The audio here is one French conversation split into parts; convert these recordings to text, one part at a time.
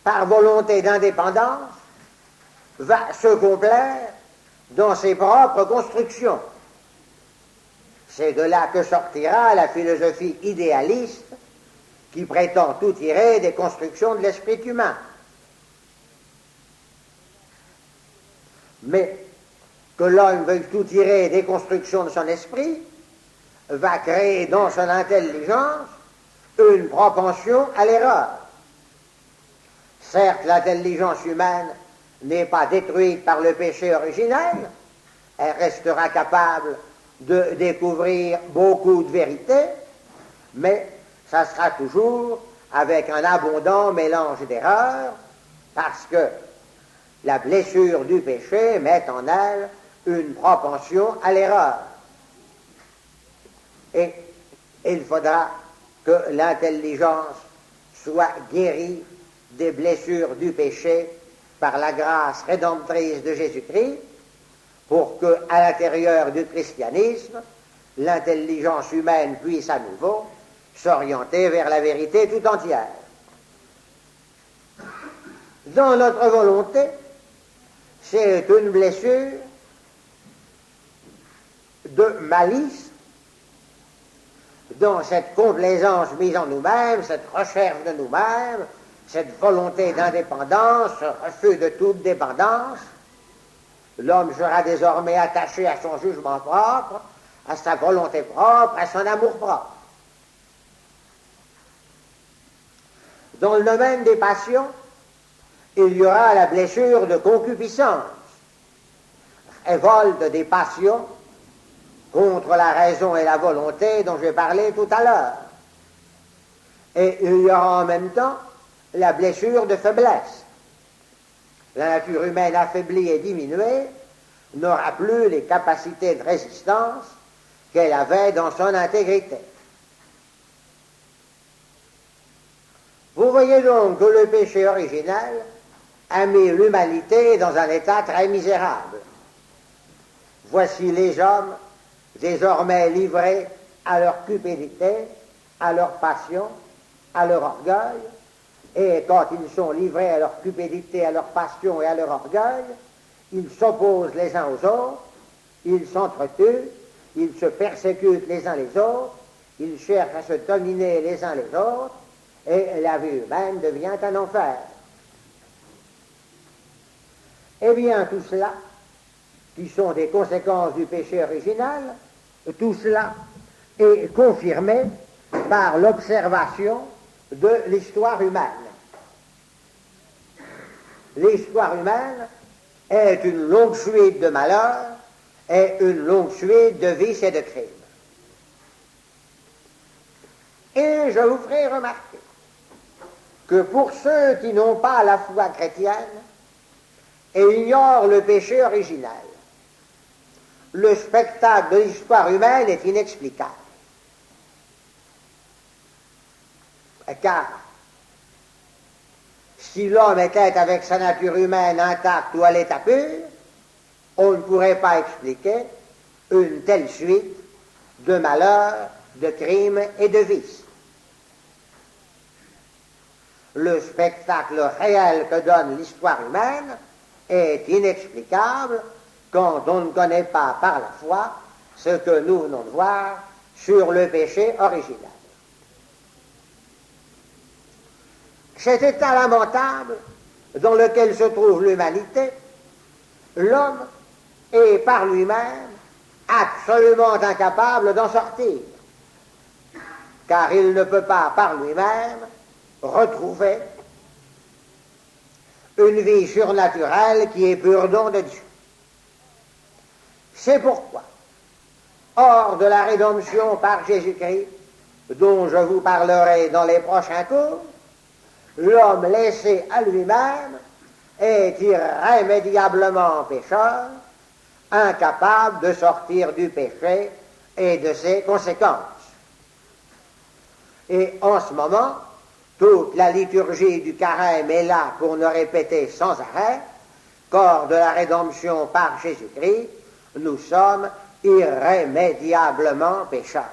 par volonté d'indépendance, va se complaire dans ses propres constructions. C'est de là que sortira la philosophie idéaliste qui prétend tout tirer des constructions de l'esprit humain. Mais que l'homme veuille tout tirer des constructions de son esprit va créer dans son intelligence une propension à l'erreur. Certes, l'intelligence humaine n'est pas détruite par le péché originel, elle restera capable de découvrir beaucoup de vérités, mais ça sera toujours avec un abondant mélange d'erreurs, parce que la blessure du péché met en elle une propension à l'erreur. Et il faudra que l'intelligence soit guérie des blessures du péché par la grâce rédemptrice de Jésus-Christ, pour que, à l'intérieur du christianisme, l'intelligence humaine puisse à nouveau s'orienter vers la vérité tout entière. Dans notre volonté, c'est une blessure de malice, dans cette complaisance mise en nous-mêmes, cette recherche de nous-mêmes, cette volonté d'indépendance, ce refus de toute dépendance. L'homme sera désormais attaché à son jugement propre, à sa volonté propre, à son amour propre. Dans le domaine des passions, il y aura la blessure de concupiscence, révolte des passions contre la raison et la volonté dont j'ai parlé tout à l'heure. Et il y aura en même temps la blessure de faiblesse. La nature humaine affaiblie et diminuée n'aura plus les capacités de résistance qu'elle avait dans son intégrité. Vous voyez donc que le péché originel a mis l'humanité dans un état très misérable. Voici les hommes désormais livrés à leur cupidité, à leur passion, à leur orgueil, et quand ils sont livrés à leur cupidité, à leur passion et à leur orgueil, ils s'opposent les uns aux autres, ils s'entretuent, ils se persécutent les uns les autres, ils cherchent à se dominer les uns les autres, et la vie humaine devient un enfer. Eh bien, tout cela, qui sont des conséquences du péché original, tout cela est confirmé par l'observation de l'histoire humaine. L'histoire humaine est une longue suite de malheurs et une longue suite de vices et de crimes. Et je vous ferai remarquer que pour ceux qui n'ont pas la foi chrétienne et ignorent le péché originel, le spectacle de l'histoire humaine est inexplicable. Car si l'homme était avec sa nature humaine intacte ou à l'état pur, on ne pourrait pas expliquer une telle suite de malheurs, de crimes et de vices. Le spectacle réel que donne l'histoire humaine est inexplicable quand on ne connaît pas par la foi ce que nous venons de voir sur le péché original. Cet état lamentable dans lequel se trouve l'humanité, l'homme est par lui-même absolument incapable d'en sortir, car il ne peut pas par lui-même retrouver une vie surnaturelle qui est pur don de Dieu. C'est pourquoi, hors de la rédemption par Jésus-Christ, dont je vous parlerai dans les prochains cours, l'homme laissé à lui-même est irrémédiablement pécheur, incapable de sortir du péché et de ses conséquences. Et en ce moment, toute la liturgie du carême est là pour nous répéter sans arrêt qu'hors de la rédemption par Jésus-Christ, nous sommes irrémédiablement pécheurs.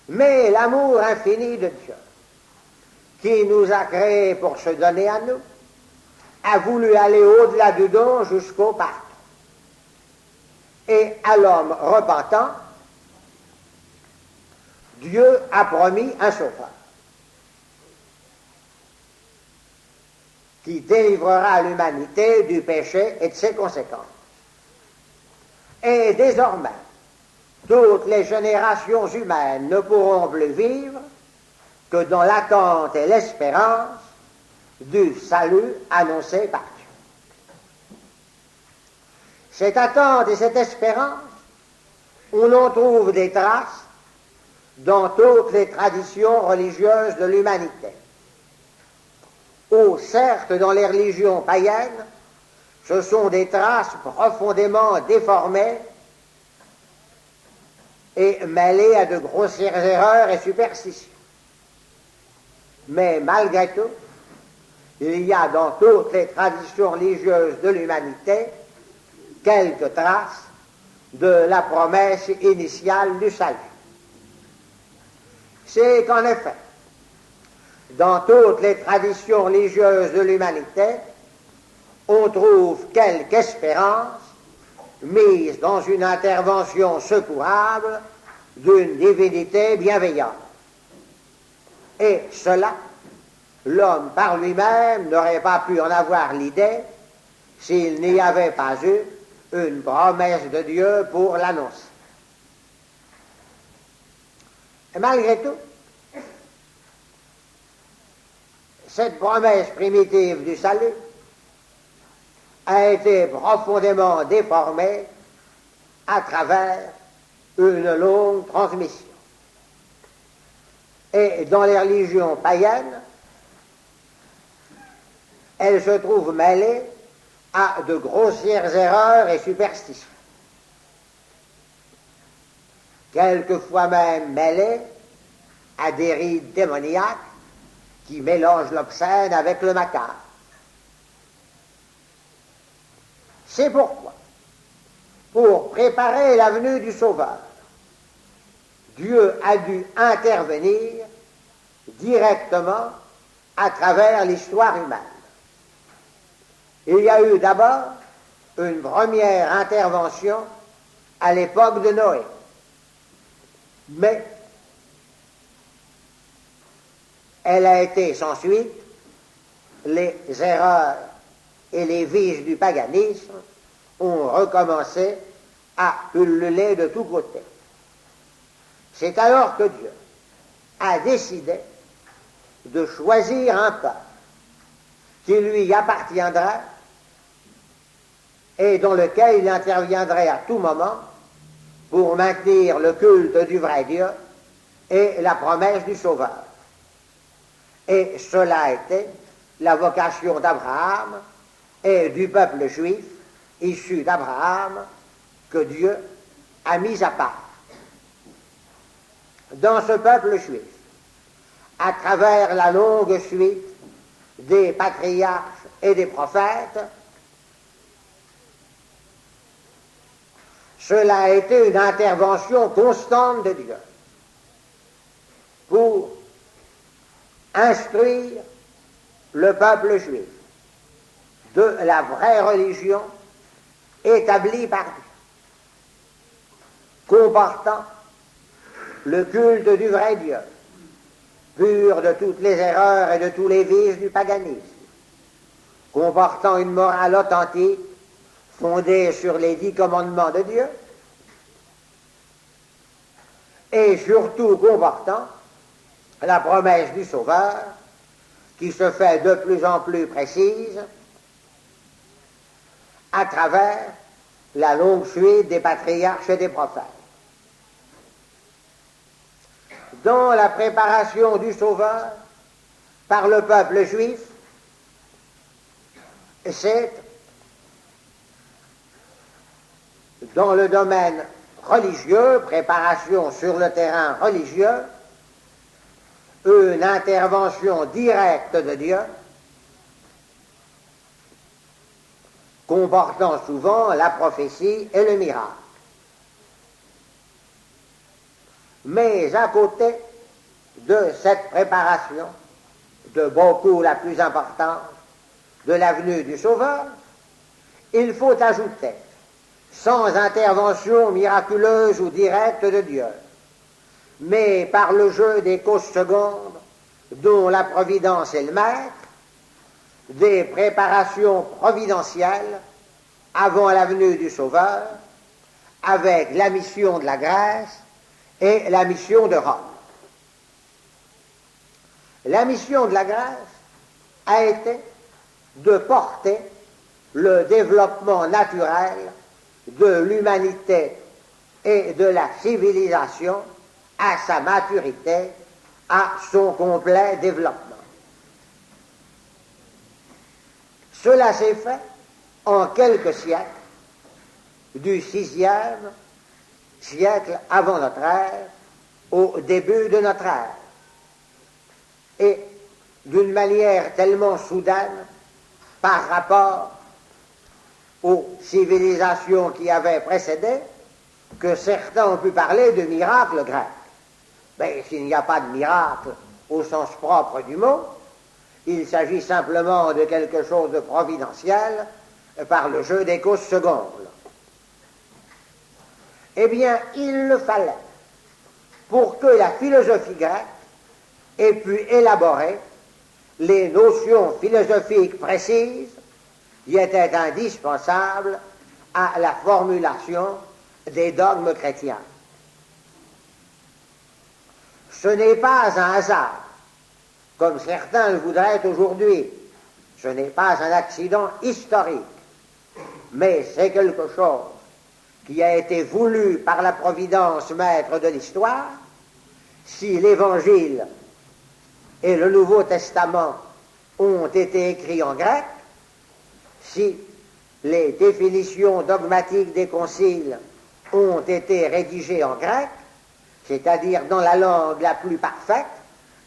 Mais l'amour infini de Dieu qui nous a créés pour se donner à nous, a voulu aller au-delà du don jusqu'au pardon. Et à l'homme repentant, Dieu a promis un sauveur qui délivrera l'humanité du péché et de ses conséquences. Et désormais, toutes les générations humaines ne pourront plus vivre que dans l'attente et l'espérance du salut annoncé par Dieu. Cette attente et cette espérance, on en trouve des traces dans toutes les traditions religieuses de l'humanité. Ou certes, dans les religions païennes, ce sont des traces profondément déformées et mêlées à de grossières erreurs et superstitions. Mais malgré tout, il y a dans toutes les traditions religieuses de l'humanité quelques traces de la promesse initiale du salut. C'est qu'en effet, dans toutes les traditions religieuses de l'humanité, on trouve quelque espérance mise dans une intervention secourable d'une divinité bienveillante. Et cela, l'homme par lui-même n'aurait pas pu en avoir l'idée s'il n'y avait pas eu une promesse de Dieu pour l'annoncer. Et malgré tout, cette promesse primitive du salut a été profondément déformée à travers une longue transmission. Et dans les religions païennes, elle se trouve mêlée à de grossières erreurs et superstitions. Quelquefois même mêlée à des rites démoniaques qui mélangent l'obscène avec le macabre. C'est pourquoi, pour préparer la venue du Sauveur, Dieu a dû intervenir directement à travers l'histoire humaine. Il y a eu d'abord une première intervention à l'époque de Noé, mais elle a été sans suite. Les erreurs et les vices du paganisme ont recommencé à pulluler de tous côtés. C'est alors que Dieu a décidé de choisir un peuple qui lui appartiendrait et dans lequel il interviendrait à tout moment pour maintenir le culte du vrai Dieu et la promesse du Sauveur. Et cela a été la vocation d'Abraham et du peuple juif issu d'Abraham que Dieu a mis à part. Dans ce peuple juif, à travers la longue suite des patriarches et des prophètes, cela a été une intervention constante de Dieu pour instruire le peuple juif de la vraie religion établie par Dieu, comportant le culte du vrai Dieu, pur de toutes les erreurs et de tous les vices du paganisme, comportant une morale authentique fondée sur les 10 commandements de Dieu, et surtout comportant la promesse du Sauveur, qui se fait de plus en plus précise à travers la longue suite des patriarches et des prophètes. Dans la préparation du Sauveur par le peuple juif, c'est dans le domaine religieux, préparation sur le terrain religieux, une intervention directe de Dieu, comportant souvent la prophétie et le miracle. Mais à côté de cette préparation de beaucoup la plus importante de la venue du Sauveur, il faut ajouter, sans intervention miraculeuse ou directe de Dieu, mais par le jeu des causes secondes dont la providence est le maître, des préparations providentielles avant la venue du Sauveur, avec la mission de la grâce et la mission de Rome. La mission de la grâce a été de porter le développement naturel de l'humanité et de la civilisation à sa maturité, à son complet développement. Cela s'est fait en quelques siècles, du VIe siècle avant notre ère au début de notre ère, et d'une manière tellement soudaine par rapport aux civilisations qui avaient précédé que certains ont pu parler de miracle grec. Mais s'il n'y a pas de miracle au sens propre du mot, il s'agit simplement de quelque chose de providentiel par le jeu des causes secondes. Eh bien, il le fallait pour que la philosophie grecque ait pu élaborer les notions philosophiques précises qui étaient indispensables à la formulation des dogmes chrétiens. Ce n'est pas un hasard, comme certains le voudraient aujourd'hui. Ce n'est pas un accident historique, mais c'est quelque chose qui a été voulu par la providence maître de l'histoire. Si l'Évangile et le Nouveau Testament ont été écrits en grec, si les définitions dogmatiques des conciles ont été rédigées en grec, c'est-à-dire dans la langue la plus parfaite,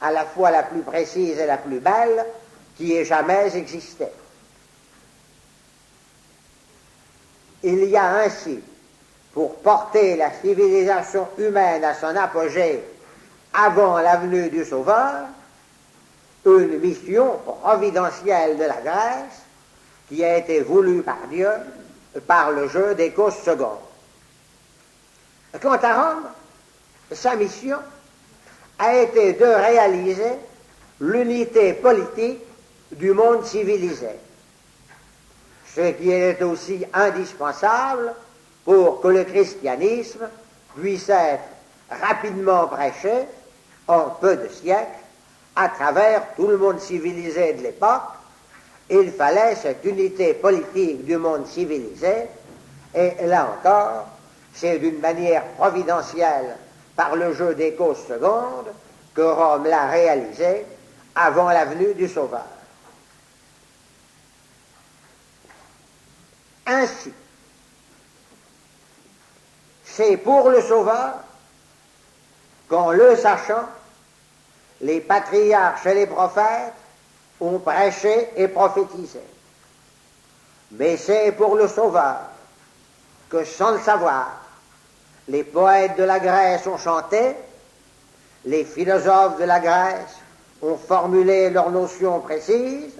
à la fois la plus précise et la plus belle, qui ait jamais existé. Il y a ainsi, pour porter la civilisation humaine à son apogée avant la venue du Sauveur, une mission providentielle de la grâce qui a été voulue par Dieu par le jeu des causes secondes. Quant à Rome, sa mission a été de réaliser l'unité politique du monde civilisé, ce qui est aussi indispensable pour que le christianisme puisse être rapidement prêché en peu de siècles à travers tout le monde civilisé de l'époque. Il fallait cette unité politique du monde civilisé, et là encore, c'est d'une manière providentielle, par le jeu des causes secondes, que Rome l'a réalisé avant la venue du Sauveur. Ainsi, c'est pour le Sauveur qu'en le sachant, les patriarches et les prophètes ont prêché et prophétisé. Mais c'est pour le Sauveur que, sans le savoir, les poètes de la Grèce ont chanté, les philosophes de la Grèce ont formulé leurs notions précises,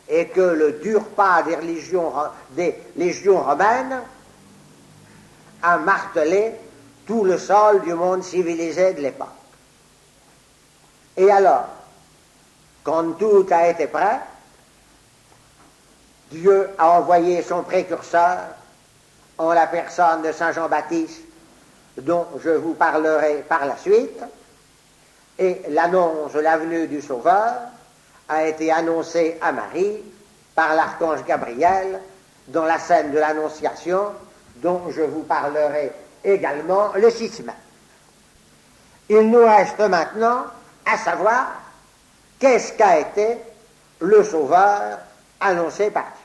et que le dur pas des légions romaines a martelé tout le sol du monde civilisé de l'époque. Et alors, quand tout a été prêt, Dieu a envoyé son précurseur en la personne de Saint Jean-Baptiste, dont je vous parlerai par la suite, et l'annonce de la venue du Sauveur a été annoncée à Marie par l'archange Gabriel dans la scène de l'Annonciation, dont je vous parlerai également le 6 mai. Il nous reste maintenant à savoir qu'est-ce qu'a été le Sauveur annoncé par Dieu.